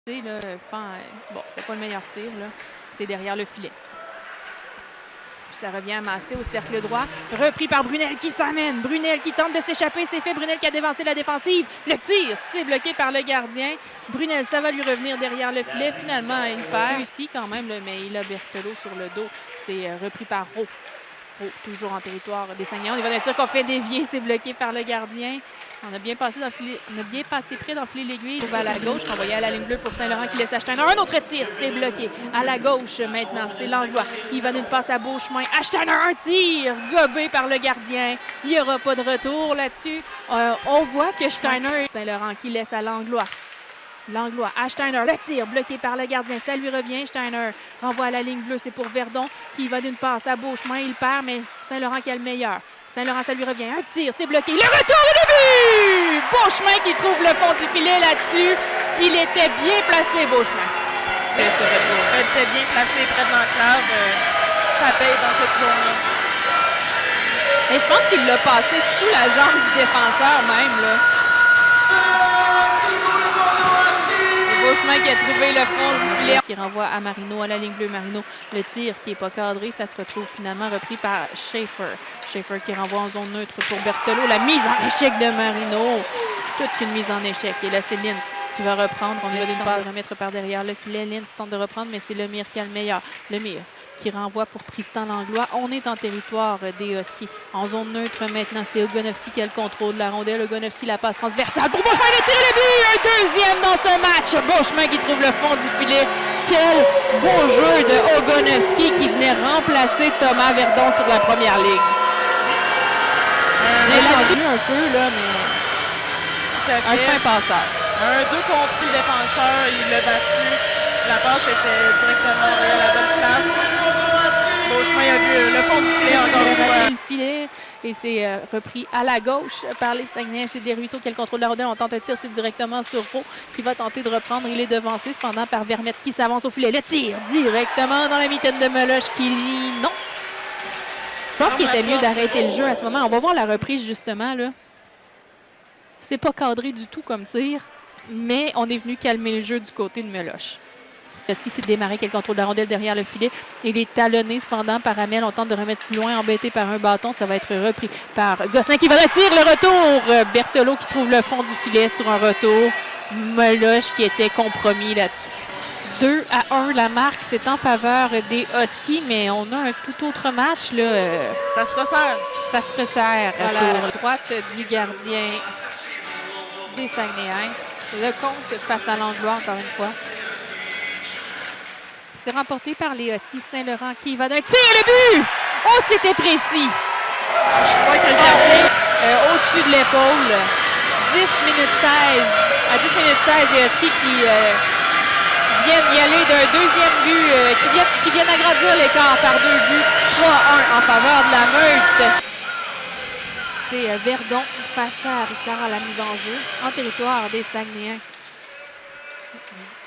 Là, bon, c'était pas le meilleur tir, là. C'est derrière le filet. Puis ça revient amassé au cercle droit. Repris par Brunel qui s'amène. Brunel qui tente de s'échapper. C'est fait. Brunel qui a dévancé la défensive. Le tir, c'est bloqué par le gardien. Brunel, ça va lui revenir derrière le filet. Finalement, il perd ici quand même, là, mais il a Berthelot sur le dos. C'est repris par Rowe. Toujours en territoire des Saguenayens. Il va être sûr qu'on fait dévier, c'est bloqué par le gardien. On a bien passé près d'enfiler l'aiguille. Il va à la gauche, renvoyé à la ligne bleue pour Saint-Laurent qui laisse Steiner. Un autre tir, c'est bloqué. À la gauche maintenant, c'est Langlois. Il va d'une passe à Beauchemin. Steiner, un tir, gobé par le gardien. Il n'y aura pas de retour là-dessus. On voit que Steiner, Saint-Laurent qui laisse à Langlois. Langlois à Steiner, le tir bloqué par le gardien, ça lui revient. Steiner renvoie à la ligne bleue, c'est pour Verdon qui va d'une passe à Beauchemin, il perd, mais Saint-Laurent qui a le meilleur. Saint-Laurent, ça lui revient, un tir, c'est bloqué, le retour au début! Beauchemin qui trouve le fond du filet là-dessus, il était bien placé, Beauchemin. Il était bien placé près de l'enclave, ça paye dans cette zone-là. Et je pense qu'il l'a passé sous la jambe du défenseur même, là. Beauchemin qui a trouvé le fond du filet. Qui renvoie à Marino, à la ligne bleue. Marino, le tir qui n'est pas cadré, ça se retrouve finalement repris par Schaefer. Schaefer qui renvoie en zone neutre pour Berthelot. La mise en échec de Marino. Toute une mise en échec. Et là, c'est Lint qui va reprendre. On lui va d'une passe à mettre par derrière le filet. Lint tente de reprendre, mais c'est Lemire qui a le meilleur. Lemire qui renvoie pour Tristan Langlois. On est en territoire des Huskies. En zone neutre maintenant, c'est Ogonovski qui a le contrôle de la rondelle. Ogonovski, la passe transversale pour Beauchemin, le tir et le but! Un deuxième dans ce match. Beauchemin qui trouve le fond du filet. Quel beau jeu de Ogonovski qui venait remplacer Thomas Verdon sur la première ligne. Il est là-dessus un peu, là, mais un fin passeur. Un 2 contre le défenseur, il l'a battu. La passe était directement à la bonne place. Beauchemin a vu le fond du filet encore une fois. Le filet et c'est repris à la gauche par les Saguenayens. C'est Desruisseaux qui a le contrôle de la rondelle. On tente un tir, c'est directement sur Rowe qui va tenter de reprendre. Il est devancé cependant par Vermette qui s'avance au filet. Le tir directement dans la mitaine de Meloche qui lit non. Je pense qu'il était mieux d'arrêter le jeu à ce moment. On va voir la reprise justement, là. C'est pas cadré du tout comme tir, mais on est venu calmer le jeu du côté de Meloche. Est-ce qu'il s'est démarré quel contrôle de la rondelle derrière le filet? Il est talonné cependant par Amel. On tente de remettre plus loin, embêté par un bâton. Ça va être repris par Gosselin qui va le tirer. Le retour! Berthelot qui trouve le fond du filet sur un retour. Meloche qui était compromis là-dessus. 2-1, la marque, c'est en faveur des Huskies, mais on a un tout autre match, là. Ça se resserre. Ça se resserre à la droite du gardien des Saguenayens. Le compte face à Langlois, encore une fois. C'est remporté par les Huskies. Saint-Laurent qui va d'un tir le but! Oh, c'était précis! Je crois que le gardien au-dessus de l'épaule. 10 minutes 16. À 10 minutes 16, les Huskies qui viennent y aller d'un deuxième but, qui viennent agrandir l'écart par 2 buts. 3-1 en faveur de la Meute. C'est Verdon face à Ricard à la mise en jeu en territoire des Saguenayens.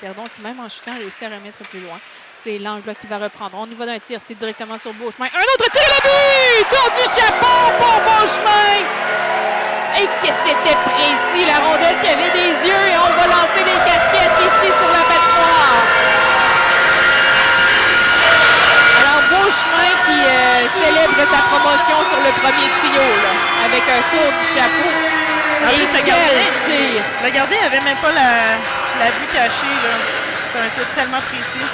Verdon qui, même en chutant, a réussi à remettre plus loin. C'est Langlois qui va reprendre. On y va d'un tir, c'est directement sur Beauchemin. Un autre tir, le but! Tour du chapeau pour Beauchemin! Et que c'était précis, la rondelle qui avait des yeux. Et on va lancer des casquettes ici sur la patinoire. Alors, Beauchemin qui célèbre sa promotion sur le premier trio, là, avec un tour du chapeau. Et le gardien n'avait même pas la vue cachée. C'était un tir tellement précis.